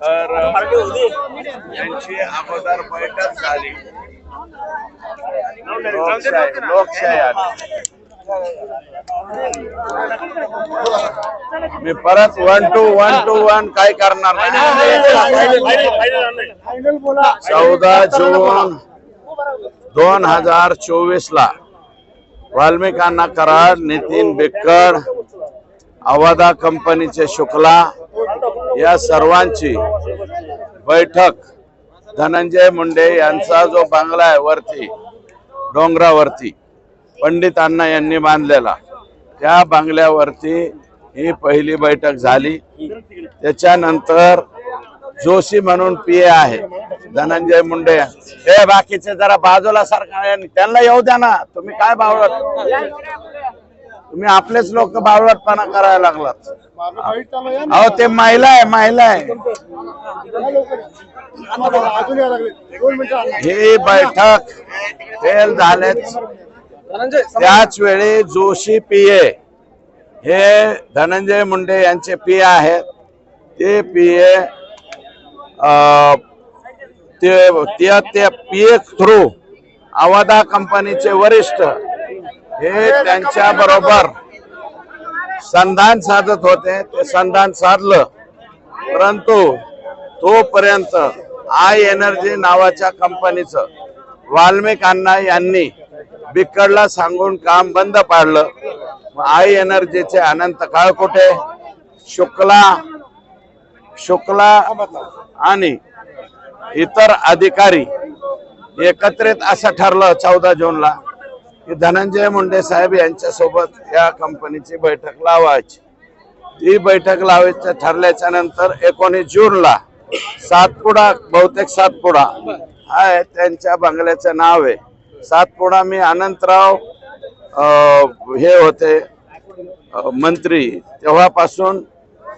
तर यांची अगोदर बैठक झाली, लोकशाही आली। मी परत 1 to 1 काय करणार नाही। 14 जून 2024 ला वाल्मिकांना कराड, नितीन बिक्कड, अवादा कंपनीचे शुक्ला या सर्वांची बैठक धनंजय मुंडे यांचा जो बंगला आहे वरती डोंगरावरती पंडित अण्णा यांनी बांधलेला, त्या बंगल्यावरती ही पहिली बैठक झाली। त्याच्यानंतर जोशी म्हणून पीए आहे धनंजय मुंडे, हे बाकीचे जरा बाजूला सारखा त्यांना येऊ द्या ना, तुम्ही काय बावळट, तुम्ही आपलेच लोक बावळटपणा करायला लागलात। अहो ते महिला आहे ही बैठक फेल झालेच। त्याच वेळी जोशी पीए हे धनंजय मुंडे यांचे पीए आहेत, ते पीए ते पीए थ्रू अवादा कंपनीचे वरिष्ठ हे त्यांच्या बरोबर संधान साधत होते, ते संधान साधलं, परंतु तोपर्यंत आय एनर्जी नावाच्या कंपनीचं वाल्मिकांना यांनी बिक्कडला सांगून काम बंद पाडलं। आय एनर्जीचे अनंत काळकुटे, शुक्ला आणि इतर अधिकारी एकत्रित असं ठरलं 14 जूनला की धनंजय मुंडे साहेब यांच्या सोबत या कंपनीची बैठक लावायची। ती बैठक लावायचं ठरल्याच्या नंतर 19 जूनला सातपुडा, बहुतेक सातपुडा आहे त्यांच्या बंगल्याचं नाव आहे सातपुडा। मी अनंतराव हे होते मंत्री, तेव्हापासून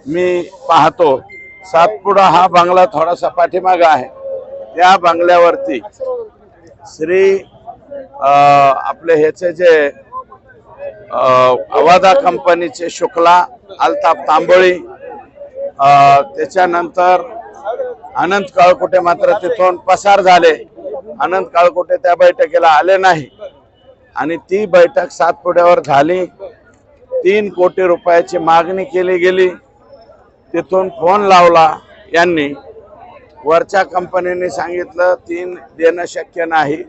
मी पाहतो सातपुडा हा बंगला थोडासा पाठीमागा आहे। त्या बंगल्यावरती श्री आपले ह्याचे जे अवादा कंपनीचे शुक्ला, अल्ताफ तांबोळी, त्याच्यानंतर अनंत काळकुटे मात्र तिथून पसार झाले। अनंत काळकुटे त्या बैठकीला आले नाही आणि ती बैठक सातपुड्यावर झाली। 3 कोटी रुपयाची मागणी केली गेली। तिथून फोन लावला यांनी, वरच्या कंपनीने सांगितलं 3 देणं शक्य नाही,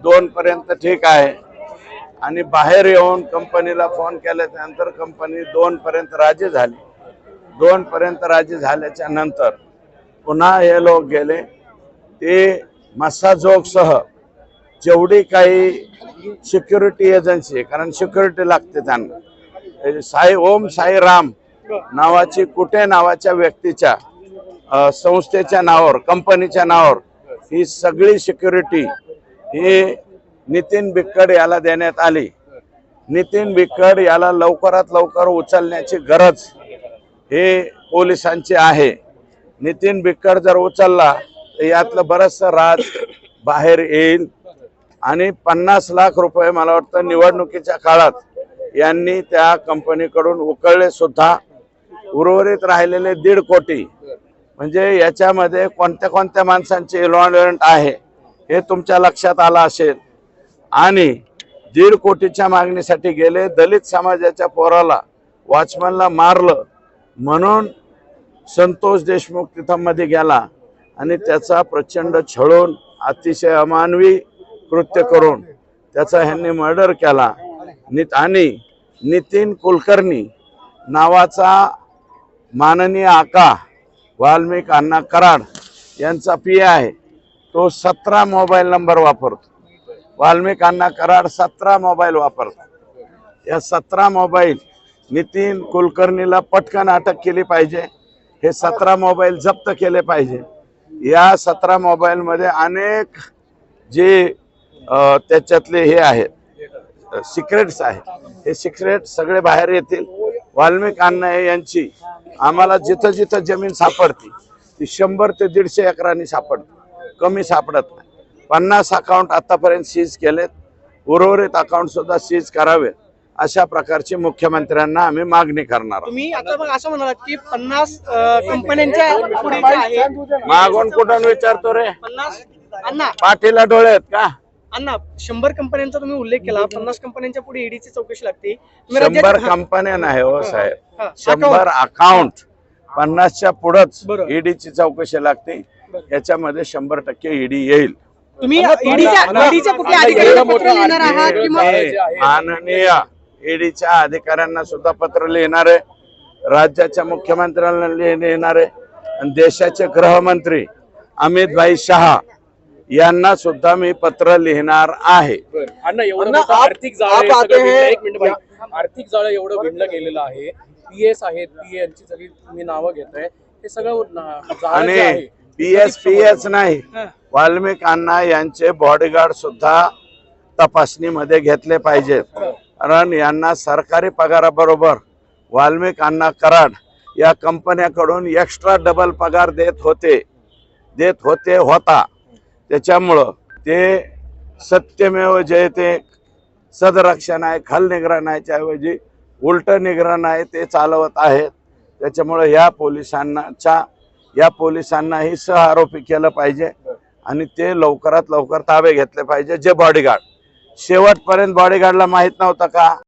2 पर्यंत ठीक आहे। आणि बाहेर येऊन कंपनीला फोन केल्यानंतर कंपनी 2 पर्यंत राजी झाली। 2 पर्यंत राजी झाल्याच्या नंतर पुन्हा हे लोक गेले, ते मसाजोगसह जेवढी काही सिक्युरिटी एजन्सी, कारण सिक्युरिटी लागते त्यांना, ओम साई राम नावाची कुठे नावाच्या व्यक्तीच्या संस्थेच्या नावावर, कंपनीच्या नावावर ही सगळी सिक्युरिटी ही नितीन बिक्कड याला देण्यात आली। नितीन बिक्कड याला लवकरात लवकर उचलण्याची गरज हे पोलिसांची आहे। नितीन बिक्कड जर उचलला तर यातलं बरंचसं राज बाहेर येईल आणि 50 लाख रुपये मला वाटतं निवडणुकीच्या काळात यांनी त्या कंपनीकडून उकळले सुद्धा। उर्वरित राहिलेले 1.5 कोटी, म्हणजे याच्यामध्ये कोणत्या कोणत्या माणसांचे इन्व्हॉल्वमेंट आहे हे तुमच्या लक्षात आलं असेल। आणि 1.5 कोटीच्या मागणीसाठी गेले, दलित समाजाच्या पोराला, वॉचमॅनला मारलं म्हणून संतोष देशमुख तिथं मध्ये गेला आणि त्याचा प्रचंड छळून अतिशय अमानवी कृत्य करून त्याचा ह्यांनी मर्डर केला। आणि नितीन कुलकर्णी नावाचा माननीय आका वाल्मिक अण्णा कराड यांचा पीए आहे, तो 17 मोबाईल नंबर वापरतो। वाल्मिक अण्णा कराड 17 मोबाईल वापरतो। या 17 मोबाईल नितीन कुलकर्णीला पटकन अटक केली पाहिजे, हे 17 मोबाईल जप्त केले पाहिजे। या 17 मोबाईल मध्ये अनेक जे त्याच्यातले हे आहेत सिक्रेट्स आहेत, हे सिक्रेट सगळे बाहेर येतील। वाल्मिक अण्णा यांची आम्हाला जिथं जिथं जमीन सापडती ती 100 ते 150 एकरांनी सापडते, कमी सापडत नाही। 50 अकाउंट आतापर्यंत सीज केलेत, उर्वरित अकाउंट सुद्धा सीज करावे अशा प्रकारची मुख्यमंत्र्यांना आम्ही मागणी करणार आहोत. तुम्ही आता मग असं म्हणालात की 50 कंपन्यांच्या पुढे जे आहे मागून कुठून विचारतो रे? 50 अण्णा पाठीला डोळे आहेत का? अण्णा 100 कंपन्यांचा तुम्ही उल्लेख केला. 50 कंपन्यांच्या पुढे ईडीची चौकशी लागते. 100 कंपन्या नाही हो साहेब, हा, 100 अकाउंट. 50च्या पुढंच बरोबर. ईडीची चौकशी लागते. याच्यामध्ये 100% ईडी येईल. तुम्ही ईडीच्या कुठल्या अधिकाऱ्यांना पत्र लिहिणार आहात की मग माननीय ईडीच्या अधिकाऱ्यांना सुद्धा पत्र लिहिणार आहे, राज्याच्या मुख्यमंत्र्यांना लिहिणार आहे आणि देशाचे गृहमंत्री अमित भाई शहा यांना सुद्धा मी पत्र लिहिणार आहे. अण्णा एवढं मोठं आर्थिक जाळं एवढं विणलं गेलेलं आहे. पीएस आहेत, पीए यांची सगळी तुम्ही नावं घेताय, हे सगळं जाळं जे आहे. आणि पीएस नाही, वाल्मिक अण्णा यांचे बॉडीगार्ड सुद्धा तपासणीमध्ये घेतले पाहिजेत. कारण यांना सरकारी पगाराबरोबर वाल्मिक अण्णा कराड या कंपन्याकडून एक्स्ट्रा डबल पगार देत होता. त्याच्यामुळं ते सत्यमेव जयते सदरक्षण आहे, खल निगराण आहे, ऐवजी उलट निगराण आहे ते चालवत आहेत. त्याच्यामुळे या पोलिसांनाही सह आरोपी केलं पाहिजे आणि ते लवकरात लवकर ताबे घेतले पाहिजे. जे बॉडीगार्ड शेवटपर्यंत बॉडीगार्डला माहित नव्हतं का